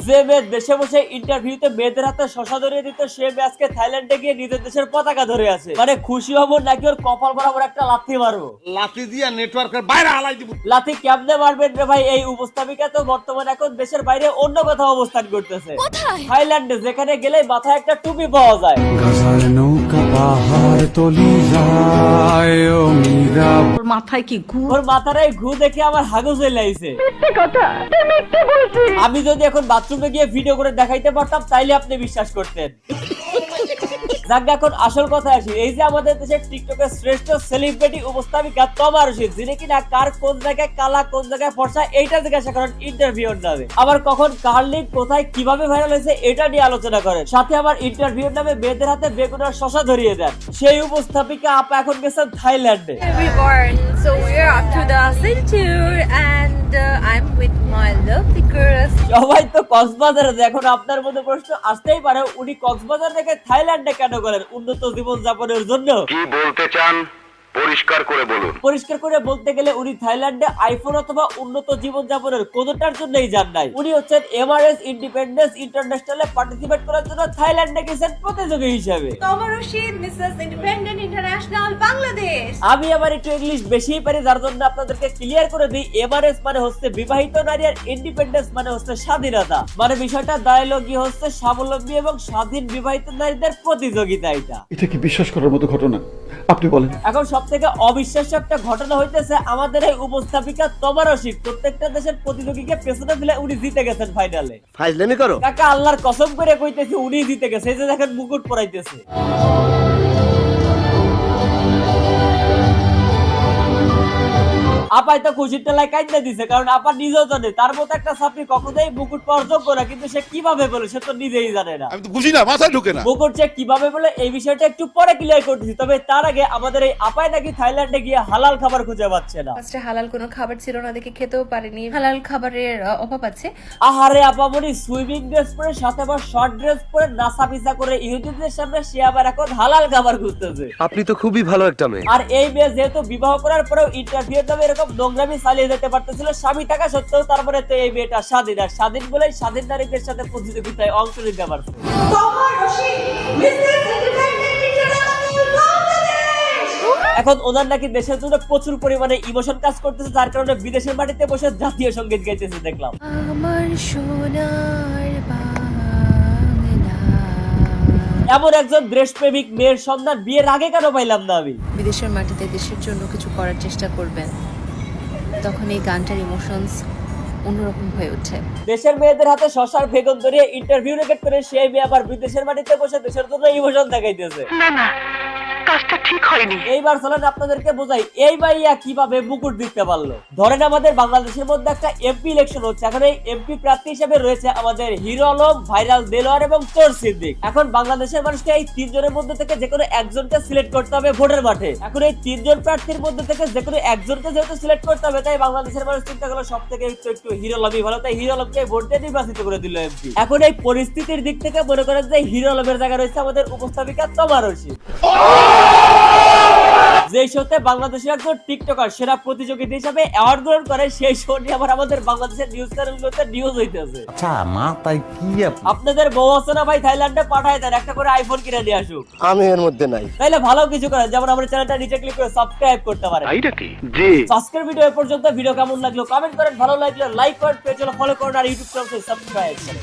যে মেয়ে দেশে বসে ইন্টারভিউতে মেয়েদের হাতে শশা ধরিয়ে দিত, সে মেয়ে আজকে থাইল্যান্ডে গিয়ে নিজের দেশের পতাকা ধরে আছে। মানে খুশি হবো নাকি ওর কপাল বরাবর একটা লাথি মারবো? লাথি দিয়া নেটওয়ার্কের বাইরে হালাই দিব। লাথি কেমনে মারবেন রে ভাই? এই উপস্থাপিকা তো বর্তমানে এখন দেশের বাইরে অন্য কোথাও অবস্থান করতেছে, থাইল্যান্ডে, যেখানে গেলে মাথায় একটা টুপি পাওয়া যায়। নৌকা পাহাড় তলি যায় ও মীরা। ওর মাথায় কি ঘু? ওর মাথার এই ঘু দেখে আমার হাগু চলে আইছে। আমি যদি এখন বাথরুমে গিয়ে ভিডিও করে দেখাইতে পারতাম তাইলে আপনি বিশ্বাস করতেন। যাক, এখন আসল কথা আসি। এই যে আমাদের দেশের টিকটকের শ্রেষ্ঠ সেলিব্রিটি উপস্থাপিকা তমা রশিদ, যিনি কিনা কার কোন জায়গায় কালা কোন জায়গায় ফর্সা এইটা জিজ্ঞাসা করেন ইন্টারভিউর নামে, আবার কখন কার লিঙ্ক কোথায় কিভাবে ভাইরাল হয়েছে এটা নিয়ে আলোচনা করেন, সাথে আবার ইন্টারভিউর নামে মেয়েদের হাতে বেগুন আর শশা ধরিয়ে দেন। সেই উপস্থাপিকা আপা এখন গেছেন থাইল্যান্ডে। Everyone, so we're up to the center and I'm with my lovely girls. সবাই তো কক্সবাজারে, এখন আপনার মধ্যে প্রশ্ন আসতেই পারে, উনি কক্সবাজার থেকে থাইল্যান্ডে কেন গেলেন? উন্নত জীবন যাপনের জন্য? কি বলতে চান পরিষ্কার করে বলুন। পরিষ্কার করে বলতে গেলে উনি থাইল্যান্ডে আইফোন অথবা উন্নত জীবন যাপনের কোনোটার জন্যই যান নাই। উনি হচ্ছেন এমআরএস ইন্ডিপেন্ডেন্স ইন্টারন্যাশনালে পার্টিসিপেট করার জন্য থাইল্যান্ডে গেছেন প্রতিযোগী হিসেবে। Toma Rashid, Mrs. Independent International Bangladesh. আমি আবার একটু ইংলিশ বেশিই পারি, যার জন্য আপনাদেরকে ক্লিয়ার করে দিই। এমআরএস মানে হচ্ছে বিবাহিত নারী আর ইন্ডিপেন্ডেন্স মানে হচ্ছে স্বাধীনতা। মানে বিষয়টা ডায়লগই হচ্ছে স্বাবলম্বী এবং স্বাধীন বিবাহিত নারীদের প্রতিযোগিতা। এটা কি বিশ্বাস করার মতো ঘটনা? আপনি বলেন। এখন সব থেকে অবিশ্বাস্য একটা ঘটনা হইতেছে, আমাদের এই উপস্থাপিকা তমা রশিদ প্রত্যেকটা দেশের প্রতিযোগীকে পেছনে ফেলে উনি জিতে গেছেন ফাইনালে। ফাইজলামি করো। কাকা আল্লাহর কসম করে কইতেছি উনি জিতে গেছে। এই যে দেখেন মুকুট পরাইতেছে। আপাই তো খুশির টেলায় কাইন্দা দিছে, কারণ আপা নিজেও জানে তার মতো একটা ছাত্রী কখনোই মুকুট পাওয়ার যোগ্য না, কিন্তু সে কিভাবে বলে সে তো নিজেই জানে না। আমি তো বুঝি না, মাথায় ঢুকে না। মুকুট যে কিভাবে বলে এই বিষয়টা একটু পরে ক্লিয়ার করতেছি। তবে তার আগে আমাদের এই আপাই নাকি থাইল্যান্ডে গিয়ে হালাল খাবার খুঁজে পাচ্ছে না। ফার্স্টে হালাল কোনো খাবার ছিল না দেখে খেতেও পারিনি, হালাল খাবারের অভাব আছে। আহারে আপামনি সুইমিং ড্রেস পরে সাথে আবার শর্ট ড্রেস পরে নাসা পিসা করে ইহুদিদের সামনে সে আবার এখন হালাল খাবার খুঁজতেছে। আপনি তো খুবই ভালো একটা মেয়ে। আর এই মেয়ে যেহেতু বিবাহ করার পরেও ইন্টারভিউর নামে এরকম নোংরামি চালিয়ে যেতে পারতেছিল স্বামী থাকা সত্ত্বেও, তারপরে তো এই মেয়েটা স্বাধীন, আর স্বাধীন বলেই স্বাধীন নারীদের সাথে প্রতিযোগিতায় অংশ নিতে পারছে। Toma Rashid, Mrs. Independent International Bangladesh. এখন ওনার নাকি দেশের জন্য প্রচুর পরিমাণে ইমোশন কাজ করতেছে, যার কারণে বিদেশের মাটিতে বসে জাতীয় সঙ্গীত গাইতেছে দেখলাম। আমার সোনার বাংলা। এমন একজন দেশপ্রেমিক মেয়ের সন্ধান বিয়ের আগে কেন পাইলাম না আমি? বিদেশের মাটিতে দেশের জন্য কিছু করার চেষ্টা করবেন, তখন এই গানটার ইমোশনস অন্যরকম হয়ে ওঠে। দেশের মেয়েদের হাতে শশার বেগুন ধরিয়ে ইন্টারভিউ রেকর্ড করে সেই মেয়ে আবার বিদেশের মাটিতে বসে দেশের জন্য ইমোশন দেখাইতেছে। না না, কাজটা ঠিক হয়নি। এইবার চলেন আপনাদেরকে বোঝাই এই ভাইয়া কিভাবে মুকুট দিতে পারলো। ধরেন আমাদের বাংলাদেশের মধ্যে একটা এমপি ইলেকশন হচ্ছে, এখন এই এমপি প্রার্থী হিসেবে রয়েছে আমাদের হিরো আলম, ভাইরাল দেলোয়ার এবং তোর সিদ্দিক। এখন বাংলাদেশের মানুষকে এই তিনজনের মধ্যে থেকে যে কোনো একজনকে সিলেক্ট করতে হবে ভোটের মাঠে। এখন এই তিনজন প্রার্থীর মধ্যে থেকে যে কোনো একজনকে যেহেতু সিলেক্ট করতে হবে, তাই বাংলাদেশের মানুষ চিন্তা করলো সব থেকে একটু হিরো আলমই ভালো, তাই হিরো আলমকে ভোট দিয়ে নির্বাচিত করে দিল এমপি। এখন এই পরিস্থিতির দিক থেকে মনে করেন যে হিরো আলমের জায়গায় রয়েছে আমাদের উপস্থাপিকা তমা রশিদ, যে শোতে বাংলাদেশের একজন টিকটকার সেরা প্রতিযোগিতা হিসাবে অ্যাওয়ার্ড গ্রহণ করে। সেই শো নিয়ে আবার আমাদের বাংলাদেশের নিউজ চ্যানেলগুলোতে নিউজ হইতেছে। আচ্ছা মাথায় কি আপনাদের বউ আছে না ভাই, থাইল্যান্ডে পাঠায় দেন, একটা করে আইফোন কিনে নিয়ে আসুক। আমি এর মধ্যে নাই। তাইলে ভালো কিছু করেন, যেমন আমাদের চ্যানেলটা নিচে ক্লিক করে সাবস্ক্রাইব করতে পারেন। এইটা কি? জি। আজকের ভিডিও পর্যন্ত। ভিডিও কেমন লাগলো কমেন্ট করেন, ভালো লাগলে লাইক করেন, পেজ ফলো করেন আর ইউটিউব চ্যানেল সাবস্ক্রাইব করেন।